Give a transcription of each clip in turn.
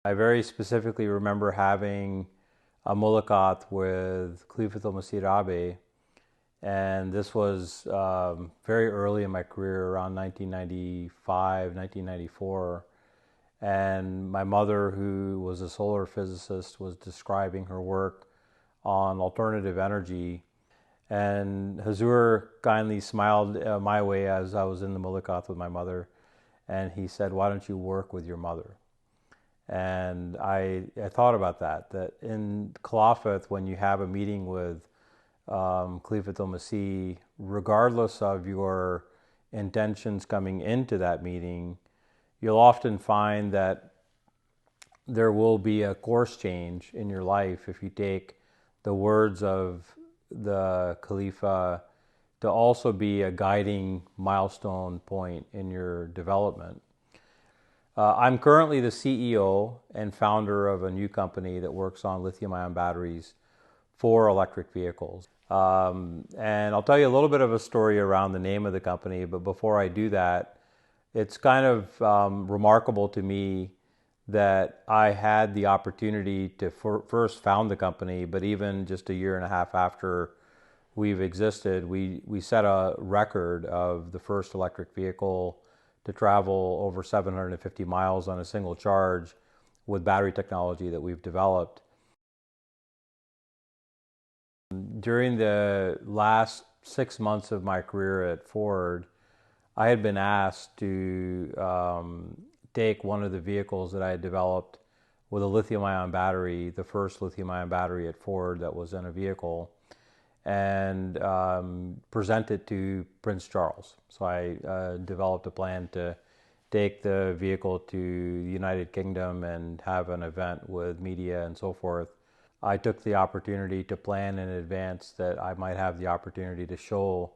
I very specifically remember having a mulakat with Khalifatul Masih Rabi, and this was very early in my career, around 1995, 1994. And my mother, who was a solar physicist, was describing her work on alternative energy. And Hazur kindly smiled my way as I was in the mulakat with my mother, and he said, "Why don't you work with your mother?" And I thought about that in Khilafat, when you have a meeting with Khalifatul Masih, regardless of your intentions coming into that meeting, you'll often find that there will be a course change in your life if you take the words of the Khalifa to also be a guiding milestone point in your development. I'm currently the CEO and founder of a new company that works on lithium-ion batteries for electric vehicles. And I'll tell you a little bit of a story around the name of the company, but before I do that, it's kind of remarkable to me that I had the opportunity to first found the company, but even just a year and a half after we've existed, we set a record of the first electric vehicle to travel over 750 miles on a single charge with battery technology that we've developed. During the last 6 months of my career at Ford, I had been asked to take one of the vehicles that I had developed with a lithium-ion battery, the first lithium-ion battery at Ford that was in a vehicle, and present it to Prince Charles. So I developed a plan to take the vehicle to the United Kingdom and have an event with media and so forth. I took the opportunity to plan in advance that I might have the opportunity to show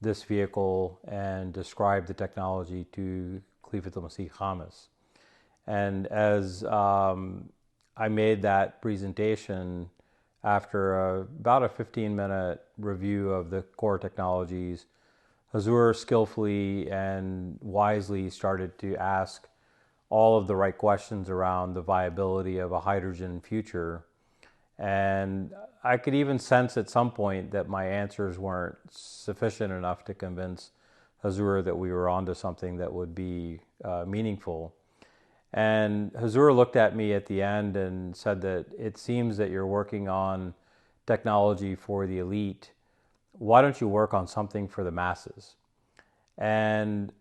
this vehicle and describe the technology to Khalifatul Masih Khamis. And as I made that presentation, after about a 15-minute review of the core technologies, Hazur skillfully and wisely started to ask all of the right questions around the viability of a hydrogen future. And I could even sense at some point that my answers weren't sufficient enough to convince Hazur that we were onto something that would be meaningful. And Hazur looked at me at the end and said that it seems that you're working on technology for the elite. Why don't you work on something for the masses? And,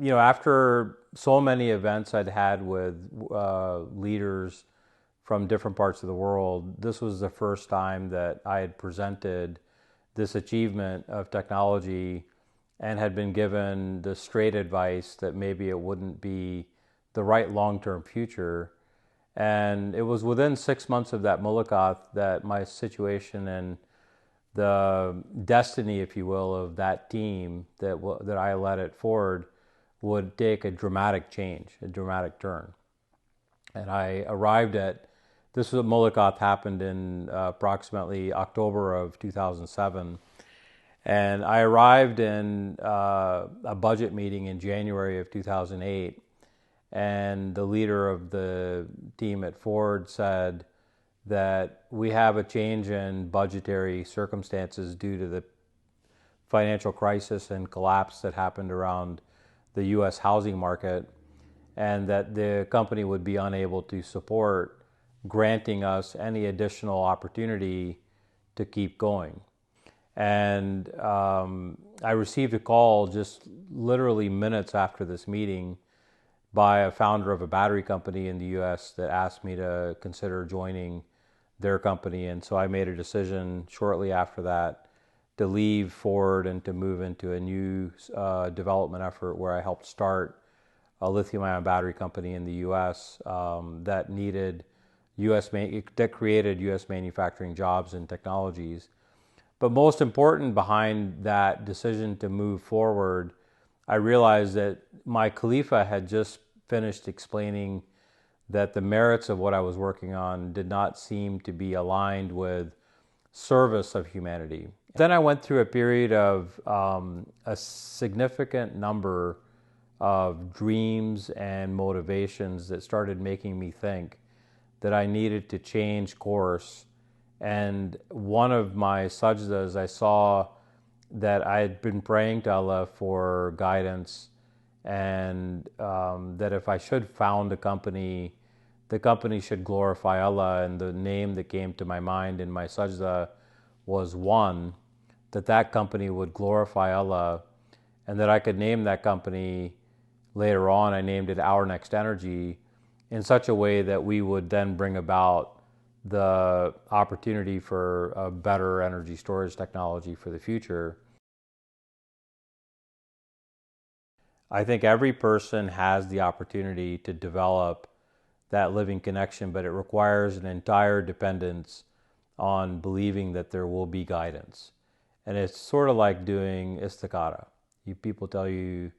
after so many events I'd had with leaders from different parts of the world, this was the first time that I had presented this achievement of technology and had been given the straight advice that maybe it wouldn't be the right long-term future. And it was within 6 months of that mulakat that my situation and the destiny, if you will, of that team that I led at Ford would take a dramatic change, a dramatic turn. And I arrived at, this was mulakat happened in approximately October of 2007. And I arrived in a budget meeting in January of 2008. And the leader of the team at Ford said that we have a change in budgetary circumstances due to the financial crisis and collapse that happened around the U.S. housing market, and that the company would be unable to support granting us any additional opportunity to keep going. And I received a call just literally minutes after this meeting by a founder of a battery company in the U.S. that asked me to consider joining their company. And so I made a decision shortly after that to leave Ford and to move into a new development effort where I helped start a lithium-ion battery company in the U.S. That needed that created U.S. manufacturing jobs and technologies. But most important behind that decision to move forward, I realized that my Khalifa had just finished explaining that the merits of what I was working on did not seem to be aligned with service of humanity. Then I went through a period of a significant number of dreams and motivations that started making me think that I needed to change course. And one of my sajdas, I saw that I had been praying to Allah for guidance, and that if I should found a company, the company should glorify Allah. And the name that came to my mind in my sajda was one, that company would glorify Allah, and that I could name that company. Later on, I named it Our Next Energy, in such a way that we would then bring about the opportunity for a better energy storage technology for the future. I think every person has the opportunity to develop that living connection, but it requires an entire dependence on believing that there will be guidance. And it's sort of like doing istikhara. People tell you,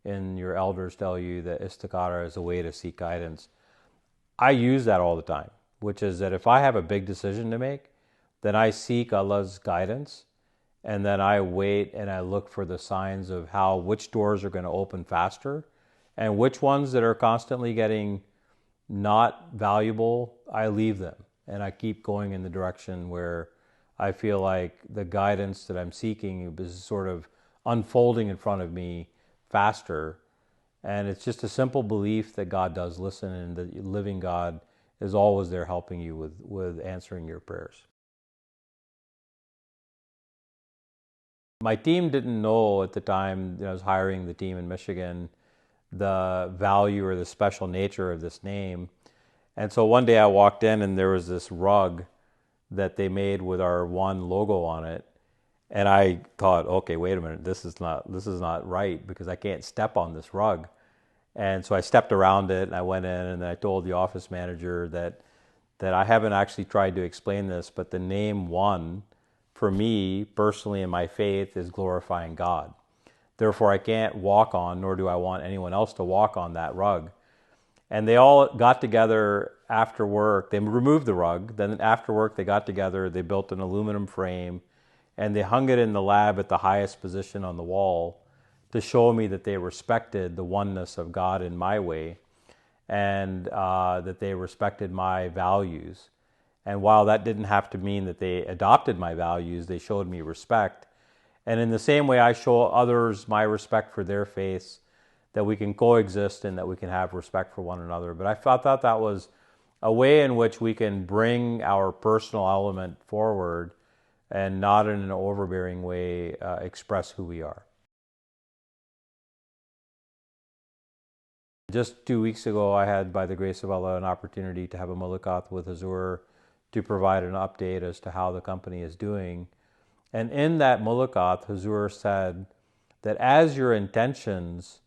and your elders tell you, that istikhara is a way to seek guidance. I use that all the time, which is that if I have a big decision to make, then I seek Allah's guidance, and then I wait and I look for the signs of which doors are going to open faster, and which ones that are constantly getting not valuable, I leave them. And I keep going in the direction where I feel like the guidance that I'm seeking is sort of unfolding in front of me faster. And it's just a simple belief that God does listen, and the living God is always there helping you with answering your prayers. My team didn't know at the time that I was hiring the team in Michigan the value or the special nature of this name. And so one day I walked in and there was this rug that they made with our one logo on it. And I thought, okay, wait a minute, this is not right, because I can't step on this rug. And so I stepped around it and I went in and I told the office manager that I haven't actually tried to explain this, but the name One, for me personally in my faith, is glorifying God. Therefore, I can't walk on, nor do I want anyone else to walk on that rug. And they all got together after work. They removed the rug. Then after work, they got together. They built an aluminum frame, and they hung it in the lab at the highest position on the wall to show me that they respected the oneness of God in my way, and that they respected my values. And while that didn't have to mean that they adopted my values, they showed me respect. And in the same way, I show others my respect for their faiths, that we can coexist and that we can have respect for one another. But I thought that was a way in which we can bring our personal element forward and not in an overbearing way express who we are. Just 2 weeks ago, I had, by the grace of Allah, an opportunity to have a mulakat with Hazur to provide an update as to how the company is doing. And in that mulakat, Hazur said that as your intentions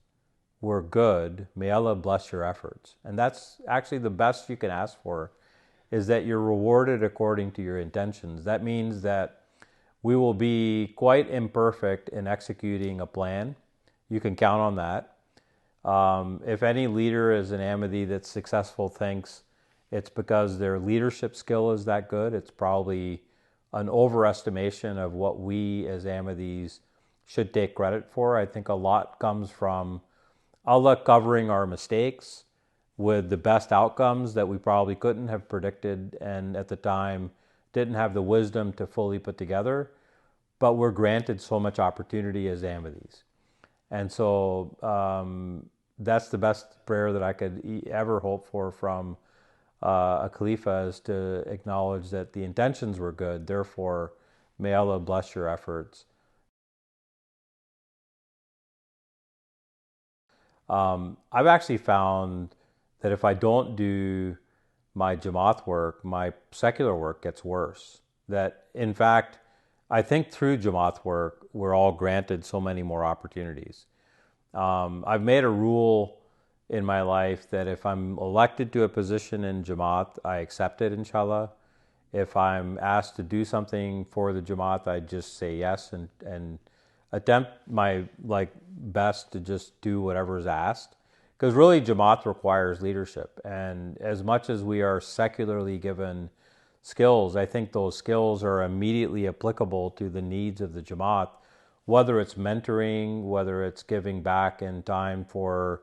were good, may Allah bless your efforts. And that's actually the best you can ask for, is that you're rewarded according to your intentions. That means that we will be quite imperfect in executing a plan. You can count on that. If any leader is an Ahmadi that's successful thinks it's because their leadership skill is that good, it's probably an overestimation of what we as Ahmadis should take credit for. I think a lot comes from Allah covering our mistakes with the best outcomes that we probably couldn't have predicted and at the time didn't have the wisdom to fully put together, but we're granted so much opportunity as Ahmadis. And so that's the best prayer that I could ever hope for from a Khalifa, is to acknowledge that the intentions were good. Therefore, may Allah bless your efforts. I've actually found that if I don't do my Jamaat work, my secular work gets worse. That, in fact, I think through Jamaat work, we're all granted so many more opportunities. I've made a rule in my life that if I'm elected to a position in Jamaat, I accept it, inshallah. If I'm asked to do something for the Jamaat, I just say yes and attempt my best to just do whatever is asked. Because really Jamaat requires leadership. And as much as we are secularly given skills, I think those skills are immediately applicable to the needs of the Jamaat, whether it's mentoring, whether it's giving back in time for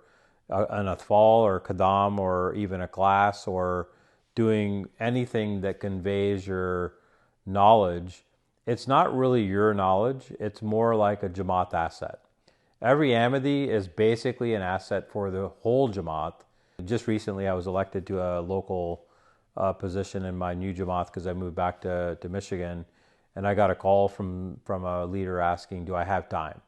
an atfal or kadam or even a class, or doing anything that conveys your knowledge, it's not really your knowledge. It's more like a Jamaat asset. Every Ahmadi is basically an asset for the whole Jamaat. Just recently, I was elected to a local position in my new Jamaat because I moved back to Michigan, and I got a call from a leader asking, "Do I have time?"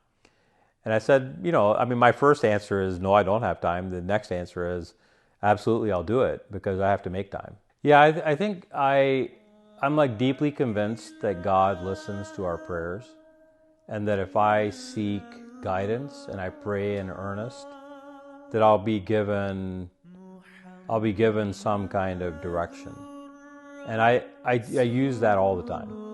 And I said, my first answer is no, I don't have time. The next answer is absolutely, I'll do it because I have to make time. Yeah, I think I'm like deeply convinced that God listens to our prayers, and that if I seek guidance and I pray in earnest, that I'll be given some kind of direction. And I use that all the time.